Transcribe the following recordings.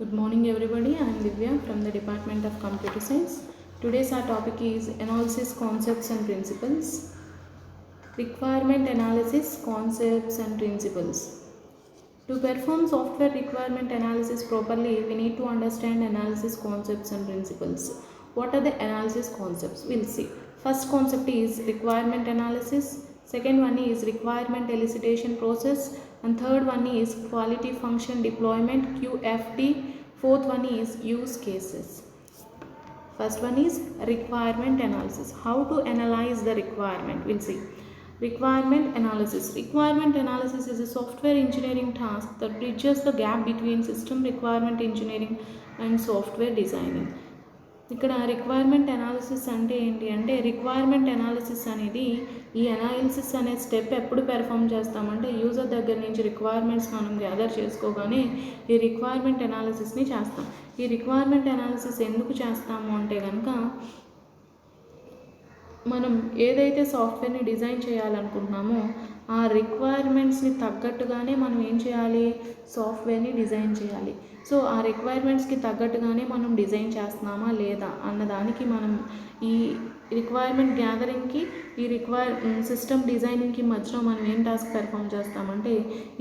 Good morning everybody, I am Divya from the Department of Computer Science. Today's our topic is analysis concepts and principles. Requirement analysis concepts and principles. To perform software requirement analysis properly, we need to understand analysis concepts and principles. What are the analysis concepts? We'll see. First concept is requirement analysis. Second one is requirement elicitation process. And third one is quality function deployment, QFD. Fourth one is use cases. First one is requirement analysis. How to analyze the requirement? We'll see. Requirement analysis. Requirement analysis is a software engineering task that bridges the gap between system requirement engineering and software designing. ఇక్కడ requirement analysis అంటే ఏంటి అంటే requirement analysis అనేది ఈ analysis అనే step ఎప్పుడు perform చేస్తామంటే user దగ్గర నుంచి రిక్వైర్మెంట్స్ మనం గ్యాదర్ చేసుకోగానే ఈ రిక్వైర్మెంట్ అనాలిసిస్ని చేస్తాం. ఈ రిక్వైర్మెంట్ అనాలిసిస్ ఎందుకు చేస్తాము అంటే కనుక మనం ఏదైతే సాఫ్ట్వేర్ని డిజైన్ చేయాలనుకుంటున్నామో ఆ రిక్వైర్మెంట్స్ని తగ్గట్టుగానే మనం ఏం చేయాలి, సాఫ్ట్వేర్ని డిజైన్ చేయాలి. సో ఆ రిక్వైర్మెంట్స్కి తగ్గట్టుగానే మనం డిజైన్ చేస్తున్నామా లేదా అన్నదానికి మనం ఈ రిక్వైర్మెంట్ గ్యాదరింగ్కి ఈ సిస్టమ్ డిజైనింగ్కి మధ్యలో మనం ఏం టాస్క్ పెర్ఫామ్ చేస్తామంటే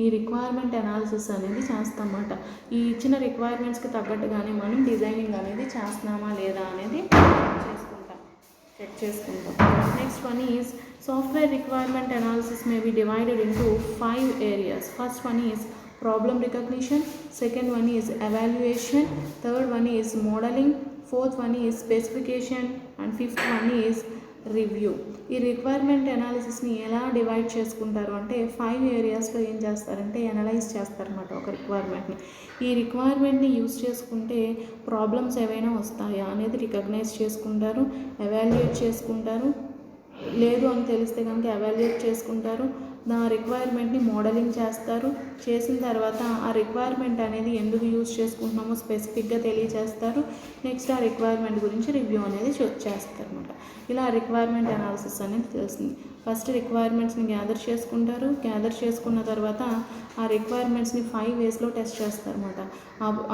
ఈ రిక్వైర్మెంట్ అనాలిసిస్ అనేది చేస్తామన్నమాట. ఈ ఇచ్చిన రిక్వైర్మెంట్స్కి తగ్గట్టుగానే మనం డిజైనింగ్ అనేది చేస్తున్నామా లేదా అనేది చెక్ చేసుకుంటాం. Next one is software requirement analysis may be divided into 5 areas. First one is problem recognition, second one is evaluation, third one is modeling, fourth one is specification and fifth one is review. ఈ requirement అనాలిసిస్ని ఎలా divide చేసుకుంటారు అంటే 5 ఏరియాస్లో ఏం చేస్తారంటే analyse చేస్తారన్నమాట ఒక రిక్వైర్మెంట్ని. ఈ రిక్వైర్మెంట్ని యూజ్ చేసుకుంటే ప్రాబ్లమ్స్ ఏవైనా వస్తాయా అనేది రికగ్నైజ్ చేసుకుంటారు, ఎవాల్యుయేట్ చేసుకుంటారు, లేదు అని తెలిస్తే కనుక ఎవాల్యుయేట్ చేసుకుంటారు, నా రిక్వైర్మెంట్ని మోడలింగ్ చేస్తారు. చేసిన తర్వాత ఆ రిక్వైర్మెంట్ అనేది ఎందుకు యూజ్ చేసుకుంటున్నామో స్పెసిఫిక్గా తెలియజేస్తారు. నెక్స్ట్ ఆ రిక్వైర్మెంట్ గురించి రివ్యూ అనేది చేస్తారు అనమాట. ఇలా రిక్వైర్మెంట్ అనాలిసిస్ అనేది తెలుస్తుంది. ఫస్ట్ రిక్వైర్మెంట్స్ని గ్యాదర్ చేసుకుంటారు. గ్యాదర్ చేసుకున్న తర్వాత ఆ రిక్వైర్మెంట్స్ని 5 waysలో టెస్ట్ చేస్తారు అనమాట.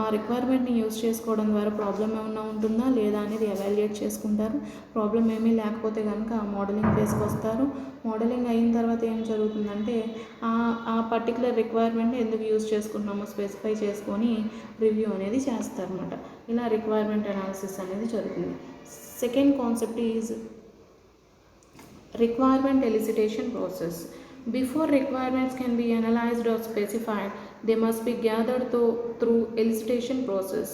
ఆ రిక్వైర్మెంట్ని యూజ్ చేసుకోవడం ద్వారా ప్రాబ్లం ఏమైనా ఉంటుందా లేదా అనేది ఎవాల్యుయేట్ చేసుకుంటారు. ప్రాబ్లం ఏమీ లేకపోతే కనుక మోడలింగ్ ఫేజ్కి వస్తారు. మోడలింగ్ అయిన తర్వాత ఏం జరుగుతుందంటే ఆ పర్టికులర్ రిక్వైర్మెంట్ని ఎందుకు యూజ్ చేసుకుంటున్నామో స్పెసిఫై చేసుకొని రివ్యూ అనేది చేస్తారన్నమాట. ఇలా రిక్వైర్మెంట్ అనాలిసిస్ అనేది జరుగుతుంది. Second concept is requirement elicitation process. Before requirements can be analyzed or specified, they must be gathered through elicitation process.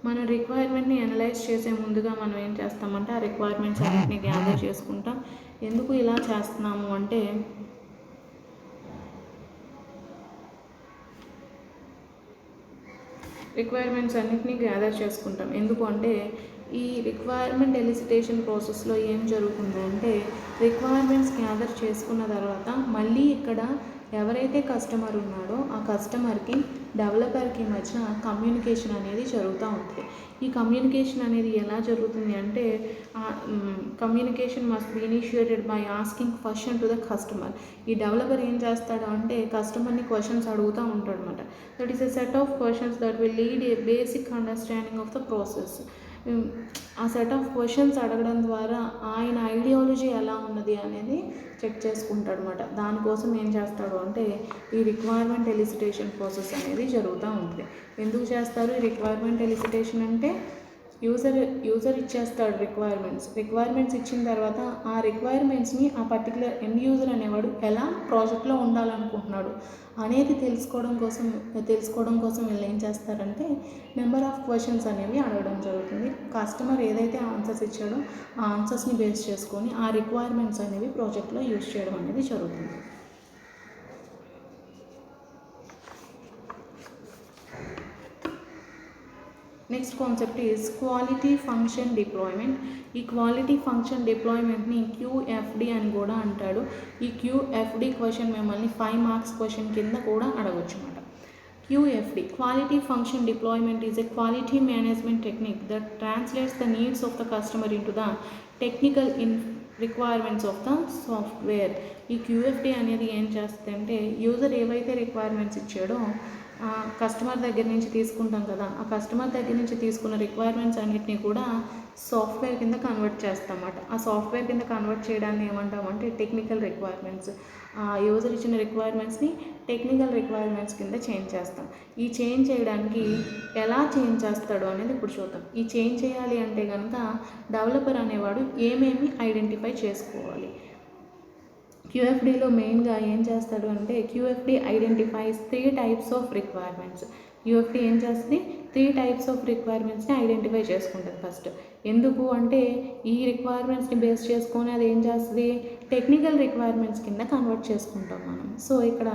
మన రిక్వైర్మెంట్ని అనలైజ్ చేసే ముందుగా మనం ఏం చేస్తామంటే ఆ రిక్వైర్మెంట్స్ అన్నింటినీ గ్యాదర్ చేసుకుంటాం. ఎందుకు ఇలా చేస్తున్నాము అంటే రిక్వైర్మెంట్స్ అన్నింటినీ గ్యాదర్ చేసుకుంటాం. ఎందుకు అంటే ఈ రిక్వైర్మెంట్ ఎలిసిటేషన్ ప్రాసెస్లో ఏం జరుగుతుందంటే రిక్వైర్మెంట్స్ గ్యాదర్ చేసుకున్న తర్వాత మళ్ళీ ఇక్కడ ఎవరైతే కస్టమర్ ఉన్నాడో ఆ కస్టమర్కి డెవలపర్కి మధ్య కమ్యూనికేషన్ అనేది జరుగుతూ ఉంటుంది. ఈ కమ్యూనికేషన్ అనేది ఎలా జరుగుతుంది అంటే communication must be initiated by asking question to the customer. ఈ డెవలపర్ ఏం చేస్తాడు అంటే కస్టమర్ని క్వశ్చన్స్ అడుగుతూ ఉంటాడు అనమాట. That is a set of questions that will lead a basic understanding of the process. ఆ సెట్ ఆఫ్ క్వశ్చన్స్ అడగడం ద్వారా ఆయన ఐడియాలజీ ఎలా ఉన్నది అనేది చెక్ చేసుకుంటాడు అనమాట. దానికోసం ఏం చేస్తాడు అంటే ఈ రిక్వైర్మెంట్ ఎలిసిటేషన్ ప్రాసెస్ అనేది జరుగుతూ ఉంటుంది. ఎందుకు చేస్తారు ఈ రిక్వైర్మెంట్ ఎలిసిటేషన్ అంటే యూజర్ ఇచ్చేస్తాడు రిక్వైర్మెంట్స్ ఇచ్చిన తర్వాత ఆ రిక్వైర్మెంట్స్ని ఆ పర్టికులర్ ఎండ్ యూజర్ అనేవాడు ఎలా ప్రాజెక్ట్లో ఉండాలనుకుంటున్నాడు అనేది తెలుసుకోవడం కోసం వీళ్ళు ఏం చేస్తారంటే నెంబర్ ఆఫ్ క్వశ్చన్స్ అనేవి అడగడం జరుగుతుంది. కస్టమర్ ఏదైతే ఆన్సర్స్ ఇచ్చాడో ఆ ఆన్సర్స్ని బేస్ చేసుకొని ఆ రిక్వైర్మెంట్స్ అనేవి ప్రాజెక్ట్లో యూజ్ చేయడం అనేది జరుగుతుంది. Next concept is quality function deployment. ఈ క్వాలిటీ ఫంక్షన్ డిప్లాయ్మెంట్ని QFD అని కూడా అంటాడు. ఈ QFD క్వశ్చన్ మిమ్మల్ని 5 marks క్వశ్చన్ కింద కూడా అడగవచ్చు అన్నమాట. QFD, Quality Function Deployment, is a quality management technique that translates the needs of the customer into the technical requirements of the software. ఈ QFD అనేది ఏం చేస్తుందంటే యూజర్ ఏవైతే రిక్వైర్మెంట్స్ ఇచ్చాడో కస్టమర్ దగ్గర నుంచి తీసుకుంటాం కదా, ఆ కస్టమర్ దగ్గర నుంచి తీసుకున్న రిక్వైర్మెంట్స్ అన్నిటినీ కూడా సాఫ్ట్వేర్ కింద కన్వర్ట్ చేస్తామన్నమాట. ఆ సాఫ్ట్వేర్ కింద కన్వర్ట్ చేయడాన్ని ఏమంటామంటే టెక్నికల్ రిక్వైర్మెంట్స్. ఆ యూజర్ ఇచ్చిన రిక్వైర్మెంట్స్ని టెక్నికల్ రిక్వైర్మెంట్స్ కింద చేంజ్ చేస్తాం. ఈ చేంజ్ చేయడానికి ఎలా చేంజ్ చేస్తాడు అనేది ఇప్పుడు చూద్దాం. ఈ చేంజ్ చేయాలి అంటే కనుక డెవలపర్ అనేవాడు ఏమేమి ఐడెంటిఫై చేసుకోవాలి. క్యూఎఫ్డీలో మెయిన్గా ఏం చేస్తాడు అంటే క్యూఎఫ్డీ ఐడెంటిఫైస్ 3 టైప్స్ ఆఫ్ రిక్వైర్మెంట్స్. క్యూఎఫ్డీ ఏం చేస్తుంది, 3 టైప్స్ ఆఫ్ రిక్వైర్మెంట్స్ని ఐడెంటిఫై చేసుకుంటుంది ఫస్ట్. ఎందుకు అంటే ఈ రిక్వైర్మెంట్స్ని బేస్ చేసుకొని అది ఏం చేస్తుంది, టెక్నికల్ రిక్వైర్మెంట్స్ కింద కన్వర్ట్ చేసుకుంటాం మనం. సో ఇక్కడ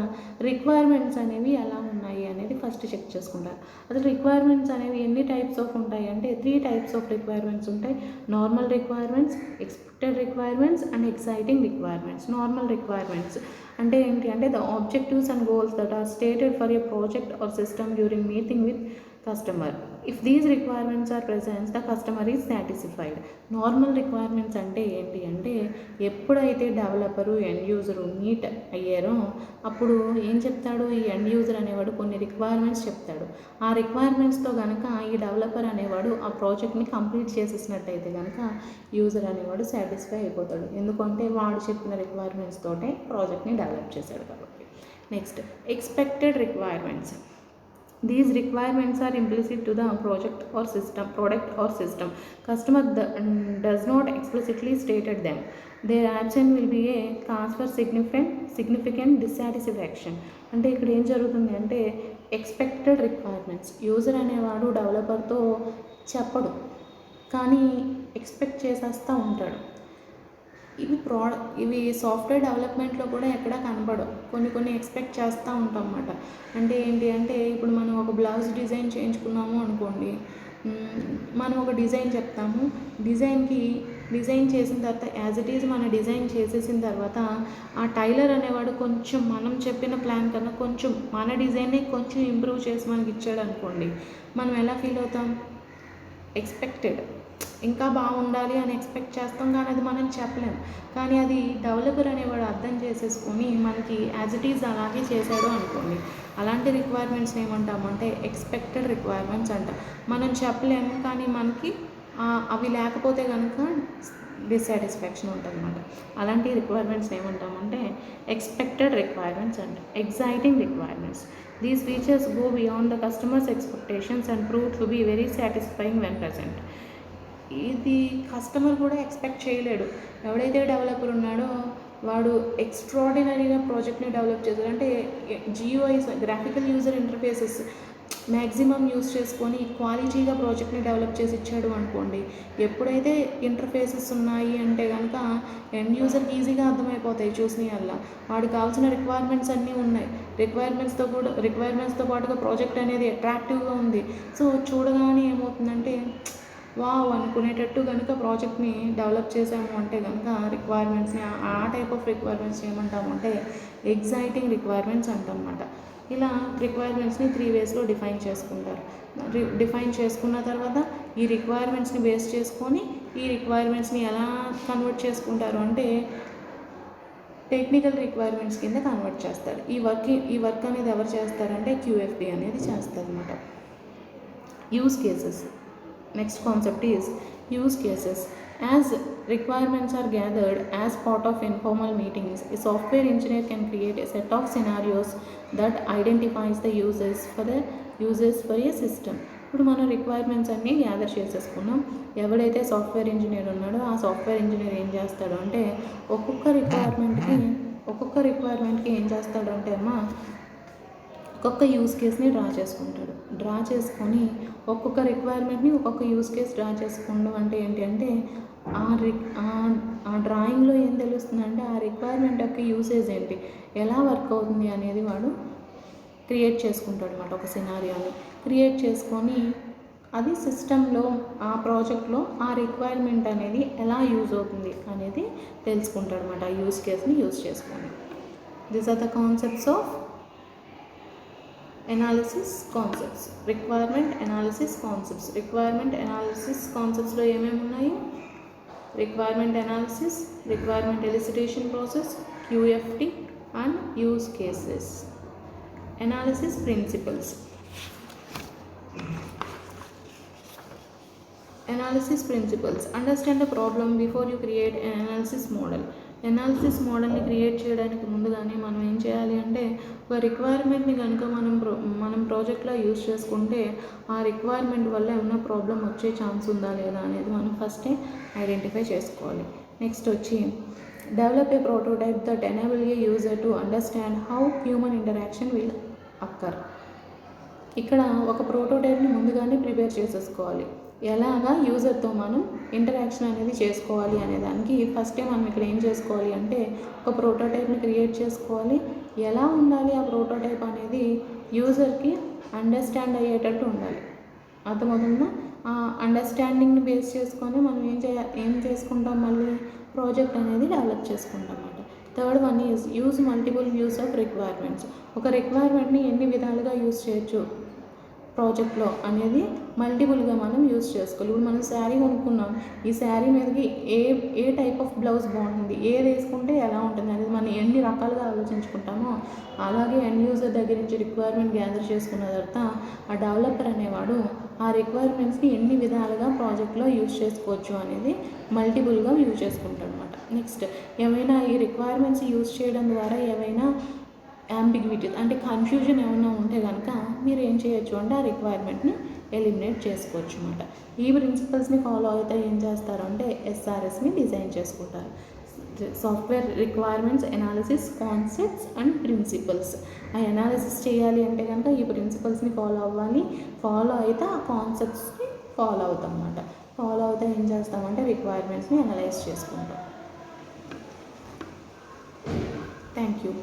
రిక్వైర్మెంట్స్ అనేవి ఎలా ఉన్నాయి అనేది ఫస్ట్ చెక్ చేసుకుంటారు. అసలు రిక్వైర్మెంట్స్ అనేవి ఎన్ని టైప్స్ ఆఫ్ ఉంటాయి అంటే 3 టైప్స్ ఆఫ్ రిక్వైర్మెంట్స్ ఉంటాయి. Normal requirements, expected requirements and exciting requirements. Normal requirements అంటే ఏంటి అంటే the objectives and goals that are stated for a project or system during meeting with customer. If these requirements are present the customer is satisfied. Normal requirements అంటే ఏంటి అంటే ఎప్పుడైతే developer end user meet అయ్యారో అప్పుడు ఏం చెప్తాడు, ఈ end user అనేవాడు కొన్ని రిక్వైర్మెంట్స్ చెప్తాడు. ఆ రిక్వైర్మెంట్స్తో కనుక ఈ డెవలపర్ అనేవాడు ఆ ప్రాజెక్ట్ని కంప్లీట్ చేసేసినట్టయితే కనుక యూజర్ అనేవాడు సాటిస్ఫై అయిపోతాడు. ఎందుకంటే వాడు చెప్పిన రిక్వైర్మెంట్స్ తోటే ప్రాజెక్ట్ని డెవలప్ చేశాడు కాబట్టి. Next expected requirements. These requirements are implicit to the product or system. Customer does not explicitly stated them. Their absence will be a cause for significant dissatisfaction. అంటే ఇక్కడ ఏం జరుగుతుంది అంటే ఎక్స్పెక్టెడ్ రిక్వైర్మెంట్స్ యూజర్ అనేవాడు డెవలపర్తో చెప్పడు, కానీ ఎక్స్పెక్ట్ చేసేస్తూ ఉంటాడు. ఇవి సాఫ్ట్వేర్ డెవలప్మెంట్లో కూడా ఎక్కడ కనబడవు. కొన్ని ఎక్స్పెక్ట్ చేస్తూ ఉంటాం అన్నమాట. అంటే ఏంటి అంటే ఇప్పుడు మనం ఒక బ్లౌజ్ డిజైన్ చేయించుకున్నాము అనుకోండి, మనం ఒక డిజైన్ చెప్తాము. డిజైన్ చేసిన తర్వాత యాజ్ ఇట్ ఈజ్ మన డిజైన్ చేసేసిన తర్వాత ఆ టైలర్ అనేవాడు కొంచెం మనం చెప్పిన ప్లాన్ కన్నా కొంచెం మన డిజైన్ని కొంచెం ఇంప్రూవ్ చేసి మనకి ఇచ్చాడు అనుకోండి, మనం ఎలా ఫీల్ అవుతాం, ఎక్స్పెక్టెడ్ ఇంకా బాగుండాలి అని ఎక్స్పెక్ట్ చేస్తాం, కానీ అది మనం చెప్పలేం. కానీ అది డెవలపర్ అనేవాడు అర్థం చేసేసుకొని మనకి యాజ్ ఇట్ ఈజ్ అలాగే చేశాడు అనుకోండి, అలాంటి రిక్వైర్మెంట్స్ ఏమంటామంటే ఎక్స్పెక్టెడ్ రిక్వైర్మెంట్స్ అంట. మనం చెప్పలేము, కానీ మనకి అవి లేకపోతే కనుక డిస్సాటిస్ఫాక్షన్ ఉంటుంది అన్నమాట. అలాంటి రిక్వైర్మెంట్స్ ఏమంటామంటే ఎక్స్పెక్టెడ్ రిక్వైర్మెంట్స్ అంట. Exciting requirements. These features go beyond the customer's expectations and prove to be very satisfying when present. ఇది కస్టమర్ కూడా ఎక్స్పెక్ట్ చేయలేడు. ఎవడైతే డెవలపర్ ఉన్నాడో వాడు ఎక్స్ట్రాడినరీగా ప్రాజెక్ట్ని డెవలప్ చేశాడు. అంటే GUIs graphical user interfaces maximum use చేసుకొని క్వాలిటీగా ప్రాజెక్ట్ని డెవలప్ చేసి ఇచ్చాడు అనుకోండి. ఎప్పుడైతే ఇంటర్ఫేసెస్ ఉన్నాయి అంటే కనుక ఎండ్ యూజర్కి ఈజీగా అర్థమైపోతాయి చూసిన వల్ల. వాడికి కావాల్సిన రిక్వైర్మెంట్స్ అన్నీ ఉన్నాయి. రిక్వైర్మెంట్స్తో పాటుగా ప్రాజెక్ట్ అనేది అట్రాక్టివ్గా ఉంది. సో చూడగానే ఏమవుతుందంటే వావ్ అనుకునేటట్టు కనుక ప్రాజెక్ట్ని డెవలప్ చేసాము అంటే కనుక రిక్వైర్మెంట్స్ని ఆ టైప్ ఆఫ్ రిక్వైర్మెంట్స్ ఏమంటాము అంటే ఎగ్జైటింగ్ రిక్వైర్మెంట్స్ అంటన్నమాట. ఇలా రిక్వైర్మెంట్స్ని 3 వేస్లో డిఫైన్ చేసుకుంటారు. డిఫైన్ చేసుకున్న తర్వాత ఈ రిక్వైర్మెంట్స్ని బేస్ చేసుకొని ఈ రిక్వైర్మెంట్స్ని ఎలా కన్వర్ట్ చేసుకుంటారు అంటే టెక్నికల్ రిక్వైర్మెంట్స్ కింద కన్వర్ట్ చేస్తారు. ఈ వర్క్ అనేది ఎవరు చేస్తారంటే క్యూఎఫ్డీ అనేది చేస్తారు అన్నమాట. Use cases. Next concept is use cases. As requirements are gathered as part of informal meetings, a software engineer can create a set of scenarios that identifies the uses for a system. ఇప్పుడు మనం requirements అన్నీ gather చేసేసుకున్నాం. ఎవడైతే software engineer ఉన్నాడో ఆ software engineer ఏం చేస్తాడు అంటే ఒక్కొక్క రిక్వైర్మెంట్కి ఏం చేస్తాడు అంటే ఒక్కొక్క యూస్ కేస్ని డ్రా చేసుకుంటాడు. డ్రా చేసుకొని ఒక్కొక్క రిక్వైర్మెంట్ని ఒక్కొక్క యూస్ కేస్ డ్రా చేసుకోవడం అంటే ఏంటి అంటే ఆ డ్రాయింగ్లో ఏం తెలుస్తుందంటే ఆ రిక్వైర్మెంట్ యొక్క యూసేజ్ ఏంటి, ఎలా వర్క్ అవుతుంది అనేది వాడు క్రియేట్ చేసుకుంటాడు అన్నమాట. ఒక సినారియోని క్రియేట్ చేసుకొని అది సిస్టంలో ఆ ప్రాజెక్ట్లో ఆ రిక్వైర్మెంట్ అనేది ఎలా యూజ్ అవుతుంది అనేది తెలుసుకుంటాడు అన్నమాట. ఆ యూస్ కేస్ని యూజ్ చేసుకొని. These are the concepts of analysis concepts. Requirement analysis కాన్సెప్ట్స్లో ఏమేమి ఉన్నాయి, requirement analysis, requirement elicitation process, QFT and use cases. Analysis principles. Analysis principles. Understand the problem before you create an analysis model. Analysis మోడల్ని create చేయడానికి ముందుగానే మనం ఏం చేయాలి అంటే ఒక రిక్వైర్మెంట్ని కనుక మనం ప్రాజెక్ట్లో యూజ్ చేసుకుంటే ఆ రిక్వైర్మెంట్ వల్ల ఏమైనా ప్రాబ్లం వచ్చే ఛాన్స్ ఉందా లేదా అనేది మనం ఫస్టే ఐడెంటిఫై చేసుకోవాలి. నెక్స్ట్ వచ్చి develop a prototype that enable A user to understand how human interaction will అక్కర్. ఇక్కడ ఒక ప్రోటోటైప్ని ముందుగానే ప్రిపేర్ చేసేసుకోవాలి. ఎలాగా యూజర్తో మనం ఇంటరాక్షన్ అనేది చేసుకోవాలి అనే దానికి ఫస్టే మనం ఇక్కడ ఏం చేసుకోవాలి అంటే ఒక ప్రోటోటైప్ని క్రియేట్ చేసుకోవాలి. ఎలా ఉండాలి ఆ ప్రోటోటైప్ అనేది యూజర్కి అండర్స్టాండ్ అయ్యేటట్టు ఉండాలి. అర్థమవుతుందా? ఆ అండర్స్టాండింగ్ని బేస్ చేసుకొని మనం ఏం చేసుకుంటాం, మళ్ళీ ప్రాజెక్ట్ అనేది డెవలప్ చేసుకుంటాం అన్నమాట. Third one is use multiple views of requirements. ఒక రిక్వైర్మెంట్ని ఎన్ని విధాలుగా యూజ్ చేయొచ్చు ప్రాజెక్ట్లో అనేది మల్టిపుల్గా మనం యూజ్ చేసుకోవాలి. ఇప్పుడు మనం శారీ కొనుక్కున్నాం, ఈ శారీ మీదకి ఏ టైప్ ఆఫ్ బ్లౌజ్ బాగుంటుంది, ఏది వేసుకుంటే ఎలా ఉంటుంది అనేది మనం ఎన్ని రకాలుగా ఆలోచించుకుంటామో అలాగే ఎండ్ యూజర్ దగ్గర నుంచి రిక్వైర్మెంట్ గ్యాదర్ చేసుకున్న తర్వాత ఆ డెవలపర్ అనేవాడు ఆ రిక్వైర్మెంట్స్ని ఎన్ని విధాలుగా ప్రాజెక్ట్లో యూజ్ చేసుకోవచ్చు అనేది మల్టిపుల్గా యూజ్ చేసుకుంటాడు అనమాట. నెక్స్ట్ ఏమైనా ఈ రిక్వైర్మెంట్స్ యూజ్ చేయడం ద్వారా ఏమైనా యాంబిగ్విటీ అంటే కన్ఫ్యూజన్ ఏమైనా ఉంటే కనుక మీరు ఏం చేయొచ్చు అంటే ఆ రిక్వైర్మెంట్ని ఎలిమినేట్ చేసుకోవచ్చు అన్నమాట. ఈ ప్రిన్సిపల్స్ని ఫాలో అయితే ఏం చేస్తారు అంటే ఎస్ఆర్ఎస్ని డిజైన్ చేసుకుంటారు. Software requirements analysis concepts and principles. ఆ అనాలిసిస్ చేయాలి అంటే కనుక ఈ ప్రిన్సిపల్స్ని ఫాలో అవ్వాలి. ఫాలో అయితే ఆ కాన్సెప్ట్స్ని ఫాలో అవుతాం అన్నమాట. ఫాలో అయితే ఏం చేస్తామంటే రిక్వైర్మెంట్స్ని అనలైజ్ చేసుకుంటాం. Thank you.